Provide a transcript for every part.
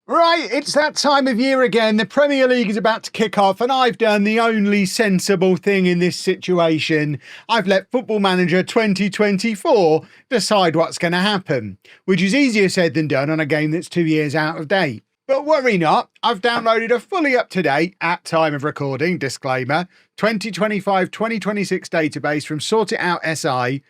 Right, it's that time of year again. The Premier League is about to kick off, and I've done the only sensible thing in this situation. I've let Football Manager 2024 decide what's going to happen, which is easier said than done on a game that's 2 years out of date. But worry not, I've downloaded a fully up-to-date, at time of recording, disclaimer, 2025-2026 database from Sort It Out SI.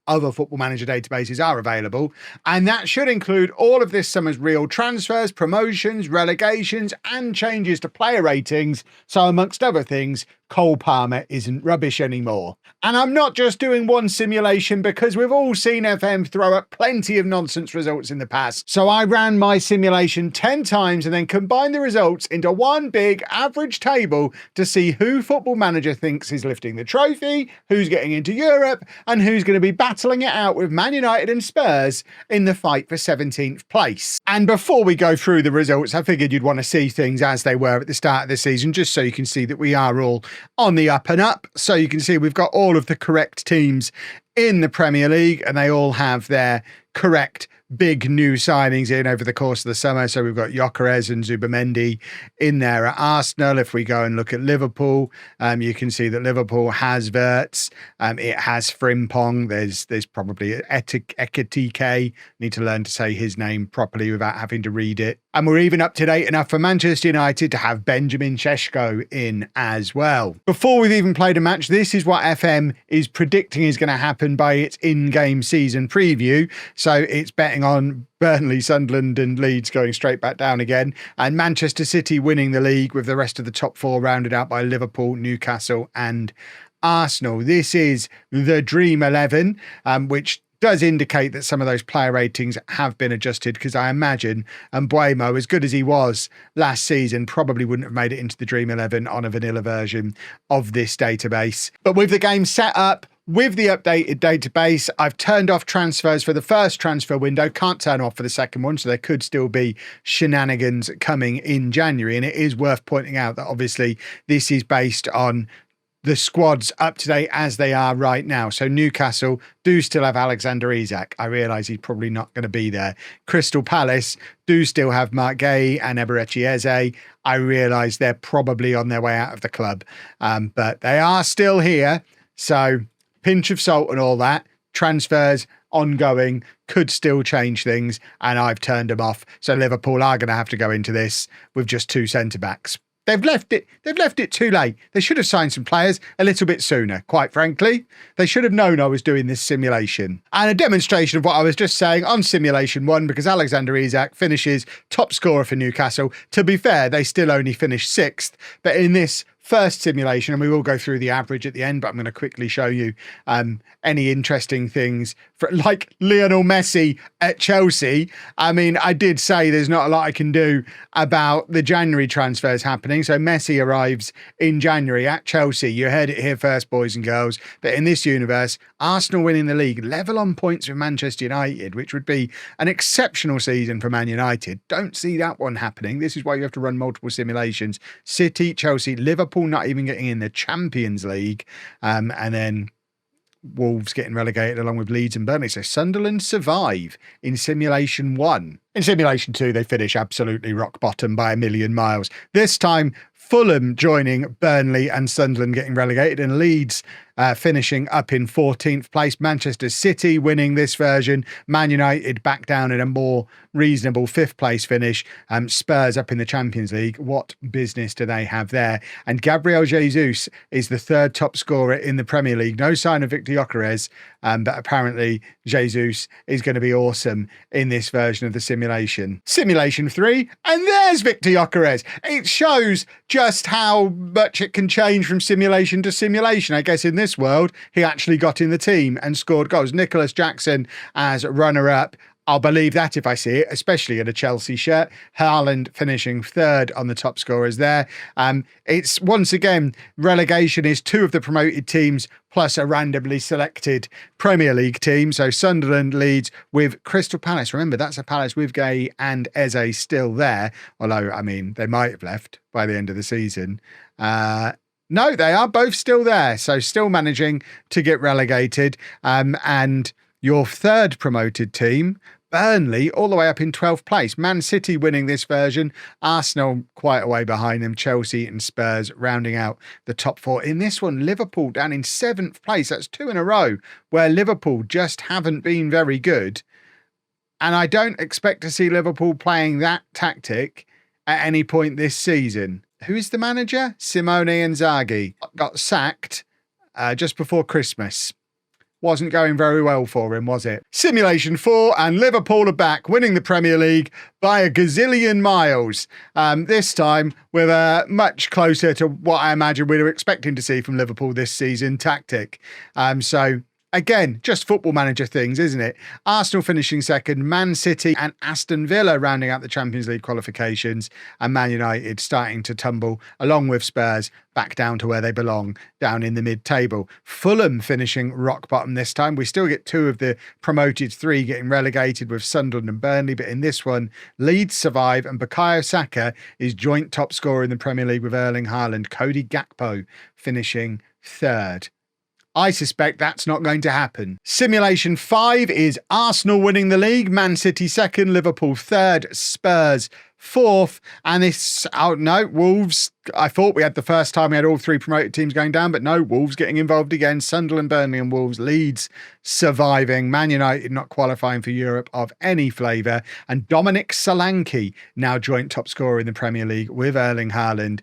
Other Football Manager databases are available, and that should include all of this summer's real transfers, promotions, relegations, and changes to player ratings. So amongst other things, Cole Palmer isn't rubbish anymore. And I'm not just doing one simulation because we've all seen FM throw up plenty of nonsense results in the past. So I ran my simulation 10 times and then combined the results into one big average table to see who Football Manager thinks is lifting the trophy, who's getting into Europe, and who's going to be battling it out with Man United and Spurs in the fight for 17th place. And before we go through the results, I figured you'd want to see things as they were at the start of the season, just so you can see that we are all on the up and up. So you can see we've got all of the correct teams in the Premier League, and they all have their correct big new signings in over the course of the summer. So we've got Gyökeres and Zubimendi in there at Arsenal. If we go and look at Liverpool, you can see that Liverpool has Wirtz, it has Frimpong, there's probably Ekitike, need to learn to say his name properly without having to read it. And we're even up to date enough for Manchester United to have Benjamin Šeško in as well. Before we've even played a match, this is what FM is predicting is going to happen by its in-game season preview. So it's betting on Burnley, Sunderland and Leeds going straight back down again, and Manchester City winning the league with the rest of the top four rounded out by Liverpool, Newcastle and Arsenal. This is the Dream 11, which does indicate that some of those player ratings have been adjusted, because I imagine Mbeumo, as good as he was last season, probably wouldn't have made it into the Dream 11 on a vanilla version of this database. But with the game set up, with the updated database, I've turned off transfers for the first transfer window, can't turn off for the second one, so there could still be shenanigans coming in January. And it is worth pointing out that obviously this is based on the squads up to date as they are right now. So Newcastle do still have Alexander Isak. I realise he's probably not going to be there. Crystal Palace do still have Mark Gay and Eberechi Eze. I realise they're probably on their way out of the club, but they are still here. So pinch of salt and all that. Transfers ongoing, could still change things, and I've turned them off. So Liverpool are going to have to go into this with just two centre-backs. They've left it too late. They should have signed some players a little bit sooner, quite frankly. They should have known I was doing this simulation. And a demonstration of what I was just saying on simulation 1, because Alexander Isak finishes top scorer for Newcastle. To be fair, they still only finished 6th, but in this first simulation, and we will go through the average at the end, but I'm going to quickly show you any interesting things for, like Lionel Messi at Chelsea. I mean, I did say there's not a lot I can do about the January transfers happening. So Messi arrives in January at Chelsea. You heard it here first, boys and girls. But in this universe, Arsenal winning the league, level on points with Manchester United, which would be an exceptional season for Man United. Don't see that one happening. This is why you have to run multiple simulations. City, Chelsea, Liverpool not even getting in the Champions League, and then Wolves getting relegated along with Leeds and Burnley. So Sunderland survive in simulation 1. In simulation 2, they finish absolutely rock bottom by a million miles. This time, Fulham joining Burnley and Sunderland getting relegated, and Leeds finishing up in 14th place. Manchester City winning this version. Man United back down in a more reasonable 5th place finish. Spurs up in the Champions League. What business do they have there? And Gabriel Jesus is the 3rd top scorer in the Premier League. No sign of Victor Gyökeres, but apparently Jesus is going to be awesome in this version of the simulation. Simulation 3, and there's Victor Gyökeres. It shows just how much it can change from simulation to simulation. I guess in this world, he actually got in the team and scored goals. Nicholas Jackson as runner-up. I'll believe that if I see it, especially in a Chelsea shirt. Haaland finishing 3rd on the top scorers there. It's once again, relegation is 2 of the promoted teams plus a randomly selected Premier League team. So Sunderland leads with Crystal Palace. Remember, that's a Palace with Gay and Eze still there. Although, I mean, they might have left by the end of the season. No, they are both still there. So still managing to get relegated. And your 3rd promoted team, Burnley all the way up in 12th place. Man City winning this version. Arsenal quite a way behind them. Chelsea and Spurs rounding out the top four. In this one, Liverpool down in 7th place. That's 2 in a row where Liverpool just haven't been very good. And I don't expect to see Liverpool playing that tactic at any point this season. Who is the manager? Simone Inzaghi. Got sacked just before Christmas. Wasn't going very well for him, was it? Simulation 4 and Liverpool are back, winning the Premier League by a gazillion miles. This time with a much closer to what I imagine we were expecting to see from Liverpool this season tactic. So again, just football manager things, isn't it? Arsenal finishing second, Man City and Aston Villa rounding out the Champions League qualifications, and Man United starting to tumble along with Spurs back down to where they belong, down in the mid-table. Fulham finishing rock bottom this time. We still get 2 of the promoted 3 getting relegated with Sunderland and Burnley, but in this one, Leeds survive and Bukayo Saka is joint top scorer in the Premier League with Erling Haaland. Cody Gakpo finishing 3rd. I suspect that's not going to happen. Simulation 5 is Arsenal winning the league, Man City 2nd, Liverpool 3rd, Spurs 4th, and this, oh no, Wolves, I thought we had the first time we had all 3 promoted teams going down, but no, Wolves getting involved again, Sunderland, Burnley and Wolves, Leeds surviving, Man United not qualifying for Europe of any flavour, and Dominic Solanke now joint top scorer in the Premier League with Erling Haaland.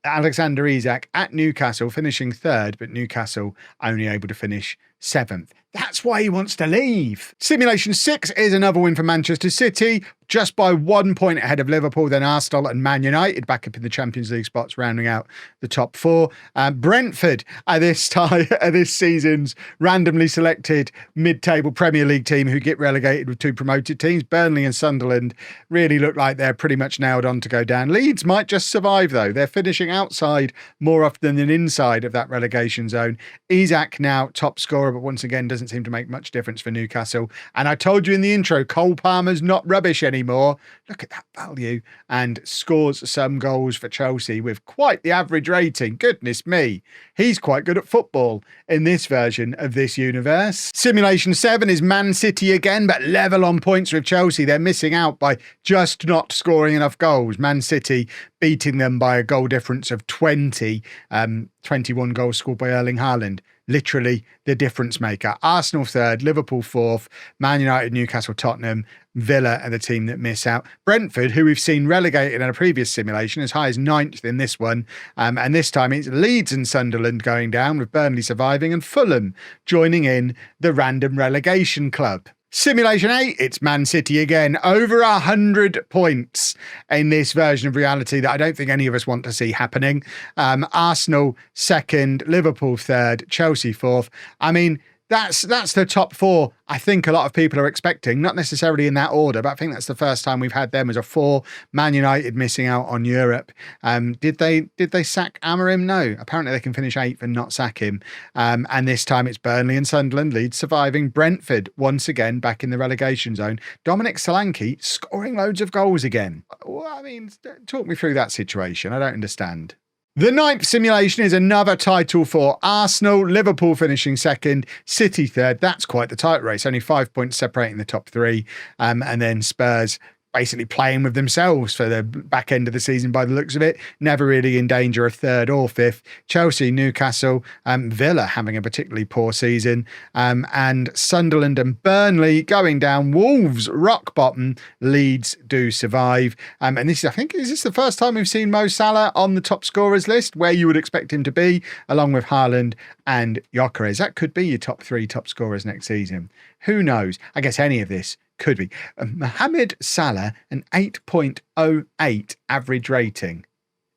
Alexander Isak at Newcastle finishing 3rd, but Newcastle only able to finish 7th. That's why he wants to leave. Simulation 6 is another win for Manchester City, just by 1 point ahead of Liverpool, then Arsenal and Man United back up in the Champions League spots, rounding out the top 4. Brentford are this season's randomly selected mid-table Premier League team who get relegated with 2 promoted teams. Burnley and Sunderland really look like they're pretty much nailed on to go down. Leeds might just survive though. They're finishing outside more often than inside of that relegation zone. Isak now top scorer, but once again doesn't seem to make much difference for Newcastle. And I told you in the intro, Cole Palmer's not rubbish anymore. Look at that value, and scores some goals for Chelsea with quite the average rating. Goodness me, he's quite good at football in this version of this universe. Simulation 7 is Man City again, but level on points with Chelsea. They're missing out by just not scoring enough goals. Man City beating them by a goal difference of 20, 21 goals scored by Erling Haaland. Literally the difference maker. Arsenal 3rd, Liverpool 4th, Man United, Newcastle, Tottenham, Villa are the team that miss out. Brentford, who we've seen relegated in a previous simulation, as high as 9th in this one. And this time it's Leeds and Sunderland going down, with Burnley surviving and Fulham joining in the random relegation club. Simulation 8, it's Man City again, over 100 points in this version of reality that I don't think any of us want to see happening. Arsenal 2nd, Liverpool 3rd, Chelsea 4th. I mean, that's the top 4 I think a lot of people are expecting, not necessarily in that order, but I think that's the first time we've had them as a 4. Man United missing out on Europe. Did they sack Amorim? No. Apparently they can finish 8th and not sack him. And this time it's Burnley and Sunderland, Leeds surviving. Brentford once again back in the relegation zone. Dominic Solanke scoring loads of goals again. Well, I mean, talk me through that situation. I don't understand. The 9th simulation is another title for Arsenal, Liverpool finishing 2nd, City 3rd. That's quite the tight race, only 5 points separating the top 3. And then Spurs basically playing with themselves for the back end of the season by the looks of it. Never really in danger of 3rd or 5th. Chelsea, Newcastle, Villa having a particularly poor season. And Sunderland and Burnley going down. Wolves rock bottom. Leeds do survive. And this is, I think, is this the first time we've seen Mo Salah on the top scorers list, where you would expect him to be, along with Haaland and Gyökeres. That could be your top 3 top scorers next season. Who knows? I guess any of this could be. Mohamed Salah, an 8.08 average rating.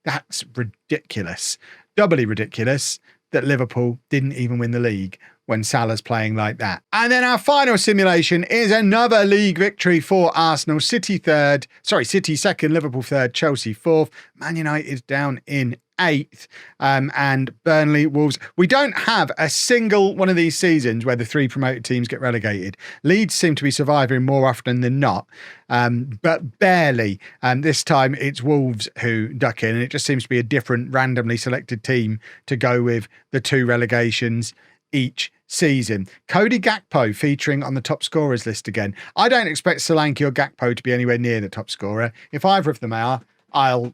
That's ridiculous. Doubly ridiculous that Liverpool didn't even win the league when Salah's playing like that. And then our final simulation is another league victory for Arsenal. City 2nd, Liverpool 3rd, Chelsea 4th. Man United down in 8th, and Burnley, Wolves. We don't have a single one of these seasons where the 3 promoted teams get relegated. Leeds seem to be surviving more often than not, but barely. This time it's Wolves who duck in, and it just seems to be a different randomly selected team to go with the 2 relegations each season. Cody Gakpo featuring on the top scorers list again. I don't expect Solanke or Gakpo to be anywhere near the top scorer. If either of them are, I'll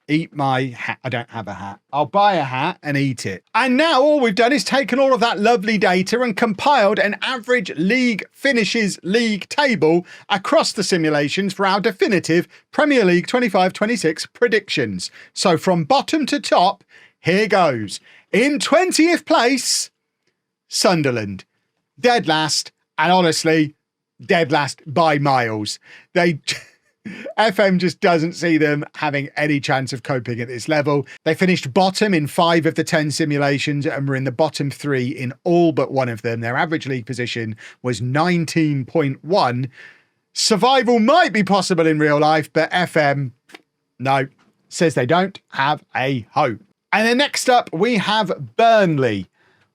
eat my hat. I don't have a hat. I'll buy a hat and eat it. And now all we've done is taken all of that lovely data and compiled an average league finishes league table across the simulations for our definitive Premier League 25-26 predictions. So from bottom to top, here goes. In 20th place, Sunderland. Dead last, and honestly, dead last by miles. FM just doesn't see them having any chance of coping at this level. They finished bottom in 5 of the 10 simulations and were in the bottom 3 in all but one of them. Their average league position was 19.1. Survival might be possible in real life, but FM, no, says they don't have a hope. And then next up, we have Burnley.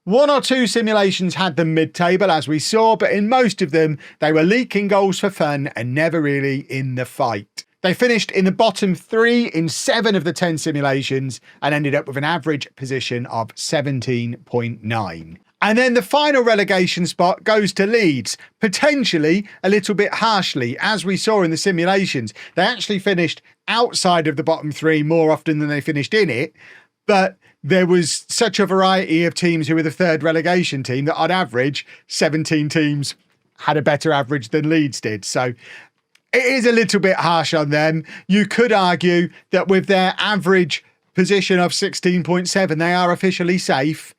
1 or 2 simulations had them mid-table, as we saw, but in most of them, they were leaking goals for fun and never really in the fight. They finished in the bottom 3 in 7 of the 10 simulations and ended up with an average position of 17.9. And then the final relegation spot goes to Leeds, potentially a little bit harshly, as we saw in the simulations. They actually finished outside of the bottom 3 more often than they finished in it, but there was such a variety of teams who were the third relegation team that on average, 17 teams had a better average than Leeds did. So it is a little bit harsh on them. You could argue that with their average position of 16.7, they are officially safe,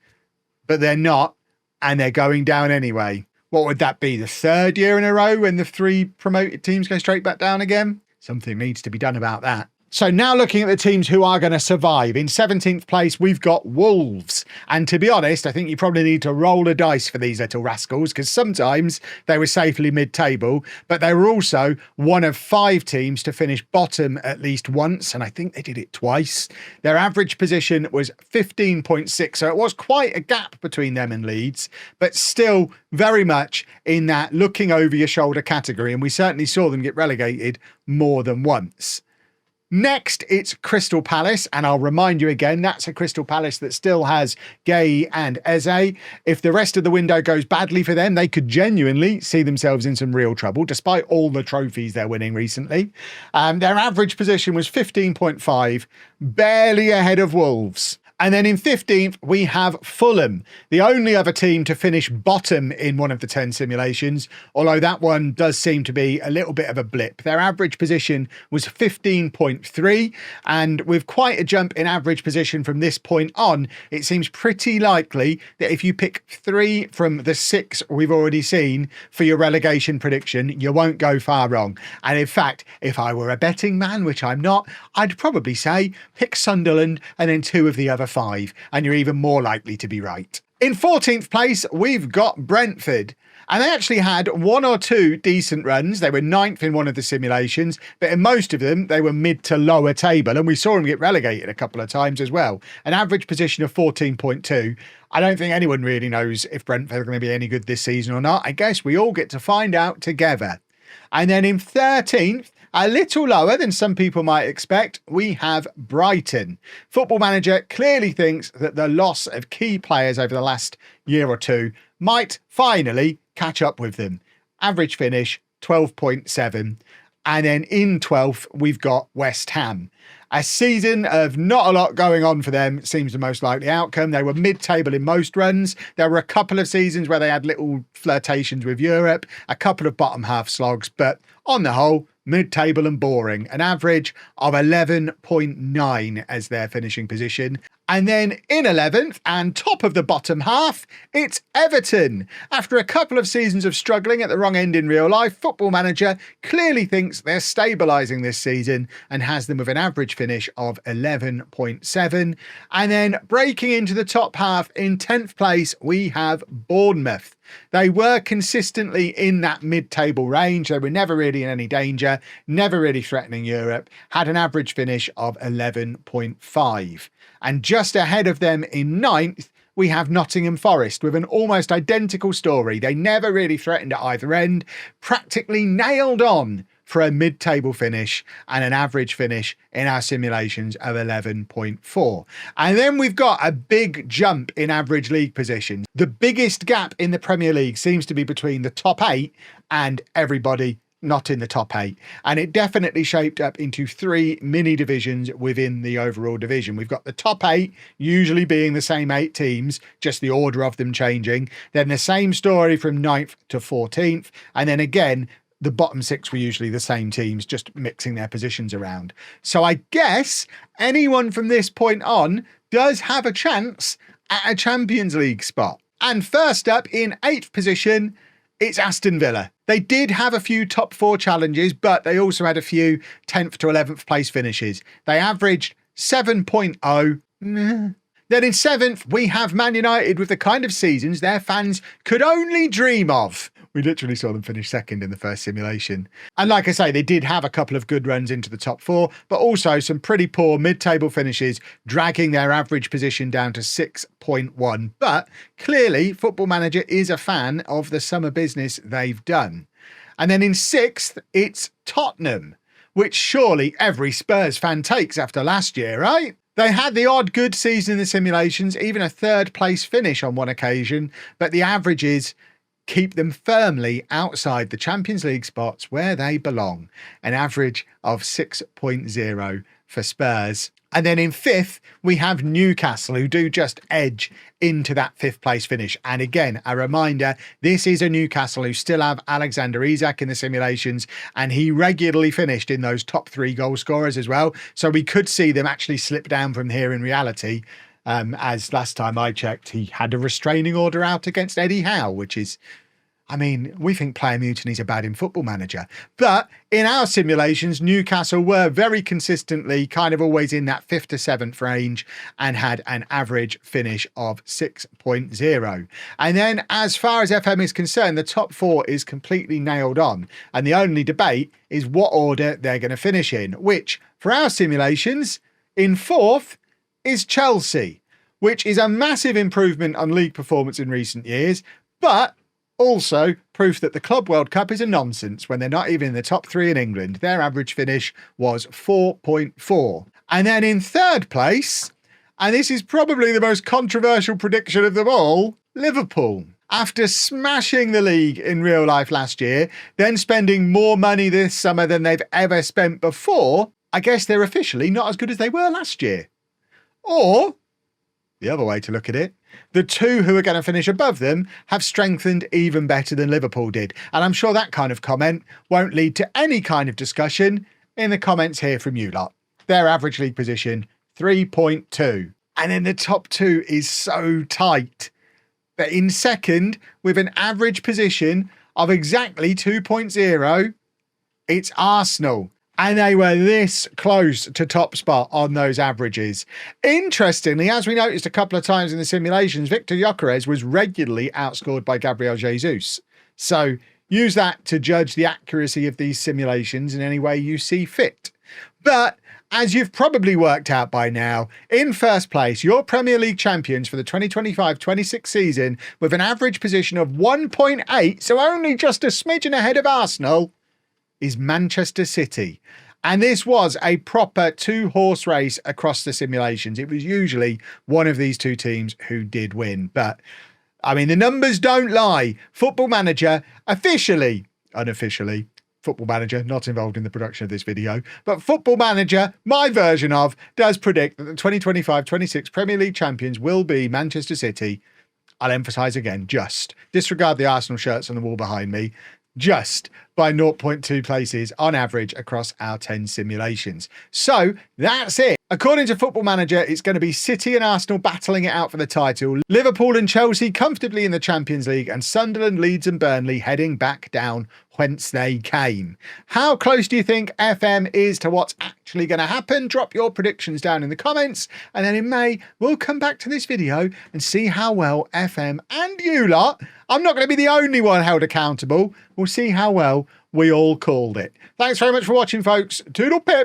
but they're not, and they're going down anyway. What would that be? The 3rd year in a row when the 3 promoted teams go straight back down again? Something needs to be done about that. So now looking at the teams who are going to survive. In 17th place, we've got Wolves. And to be honest, I think you probably need to roll a dice for these little rascals, because sometimes they were safely mid-table, but they were also one of 5 teams to finish bottom at least once, and I think they did it twice. Their average position was 15.6, so it was quite a gap between them and Leeds, but still very much in that looking over your shoulder category, and we certainly saw them get relegated more than once. Next, it's Crystal Palace, and I'll remind you again, that's a Crystal Palace that still has Gay and Eze. If the rest of the window goes badly for them, they could genuinely see themselves in some real trouble, despite all the trophies they're winning recently. Their average position was 15.5, barely ahead of Wolves. And then in 15th, we have Fulham, the only other team to finish bottom in one of the 10 simulations, although that one does seem to be a little bit of a blip. Their average position was 15.3, and with quite a jump in average position from this point on, it seems pretty likely that if you pick 3 from the 6 we've already seen for your relegation prediction, you won't go far wrong. And in fact, if I were a betting man, which I'm not, I'd probably say pick Sunderland and then 2 of the other 5, and you're even more likely to be right. In 14th place, we've got Brentford. And they actually had 1 or 2 decent runs. They were 9th in one of the simulations, but in most of them, they were mid to lower table. And we saw them get relegated a couple of times as well. An average position of 14.2. I don't think anyone really knows if Brentford are going to be any good this season or not. I guess we all get to find out together. And then in 13th, a little lower than some people might expect, we have Brighton. Football Manager clearly thinks that the loss of key players over the last year or 2 might finally catch up with them. Average finish, 12.7. And then in 12th, we've got West Ham. A season of not a lot going on for them seems the most likely outcome. They were mid-table in most runs. There were a couple of seasons where they had little flirtations with Europe, a couple of bottom half slogs, but on the whole, mid-table and boring. An average of 11.9 as their finishing position. And then in 11th and top of the bottom half, it's Everton. After a couple of seasons of struggling at the wrong end in real life, Football Manager clearly thinks they're stabilising this season and has them with an average finish of 11.7. And then breaking into the top half in 10th place, we have Bournemouth. They were consistently in that mid-table range. They were never really in any danger, never really threatening Europe, had an average finish of 11.5. And just ahead of them in 9th, we have Nottingham Forest with an almost identical story. They never really threatened at either end, practically nailed on for a mid-table finish and an average finish in our simulations of 11.4. And then we've got a big jump in average league positions. The biggest gap in the Premier League seems to be between the top 8 and everybody not in the top 8. And it definitely shaped up into 3 mini divisions within the overall division. We've got the top 8 usually being the same 8 teams, just the order of them changing. Then the same story from 9th to 14th. And then again, the bottom 6 were usually the same teams, just mixing their positions around. So I guess anyone from this point on does have a chance at a Champions League spot. And first up in 8th position, it's Aston Villa. They did have a few top 4 challenges, but they also had a few 10th to 11th place finishes. They averaged 7.0. Then in 7th, we have Man United with the kind of seasons their fans could only dream of. We literally saw them finish 2nd in the first simulation. And like I say, they did have a couple of good runs into the top 4, but also some pretty poor mid-table finishes, dragging their average position down to 6.1. But clearly, Football Manager is a fan of the summer business they've done. And then in 6th, it's Tottenham, which surely every Spurs fan takes after last year, right? They had the odd good season in the simulations, even a 3rd place finish on one occasion, but the averages keep them firmly outside the Champions League spots where they belong, an average of 6.0 for Spurs. And then in 5th, we have Newcastle, who do just edge into that 5th place finish. And again, a reminder, this is a Newcastle who still have Alexander Isak in the simulations, and he regularly finished in those top 3 goal scorers as well. So we could see them actually slip down from here in reality. As last time I checked, he had a restraining order out against Eddie Howe, which is, I mean, we think player mutinies are bad in Football Manager. But in our simulations, Newcastle were very consistently kind of always in that 5th to 7th range and had an average finish of 6.0. And then as far as FM is concerned, the top 4 is completely nailed on. And the only debate is what order they're going to finish in, which for our simulations, in 4th, is Chelsea, which is a massive improvement on league performance in recent years, but also proof that the Club World Cup is a nonsense when they're not even in the top 3 in England. Their average finish was 4.4. And then in 3rd place, and this is probably the most controversial prediction of them all, Liverpool. After smashing the league in real life last year, then spending more money this summer than they've ever spent before, I guess they're officially not as good as they were last year. Or, the other way to look at it, the 2 who are going to finish above them have strengthened even better than Liverpool did. And I'm sure that kind of comment won't lead to any kind of discussion in the comments here from you lot. Their average league position, 3.2. And then the top 2 is so tight that in 2nd, with an average position of exactly 2.0, it's Arsenal. And they were this close to top spot on those averages. Interestingly, as we noticed a couple of times in the simulations, Victor Gyökeres was regularly outscored by Gabriel Jesus. So use that to judge the accuracy of these simulations in any way you see fit. But as you've probably worked out by now, in 1st place, your Premier League champions for the 2025-26 season with an average position of 1.8, so only just a smidgen ahead of Arsenal, is Manchester City. And this was a proper 2-horse race across the simulations. It was usually one of these 2 teams who did win. But, I mean, the numbers don't lie. Football Manager, officially, unofficially, Football Manager, not involved in the production of this video, but Football Manager, my version of, does predict that the 2025-26 Premier League champions will be Manchester City. I'll emphasise again, just. Disregard the Arsenal shirts on the wall behind me. Just by 0.2 places on average across our 10 simulations. So that's it. According to Football Manager, it's going to be City and Arsenal battling it out for the title, Liverpool and Chelsea comfortably in the Champions League, and Sunderland, Leeds and Burnley heading back down whence they came. How close do you think FM is to what's actually going to happen? Drop your predictions down in the comments, and then in May, we'll come back to this video and see how well FM and you lot, I'm not going to be the only one held accountable, we'll see how well we all called it. Thanks very much for watching, folks. Toodle pip.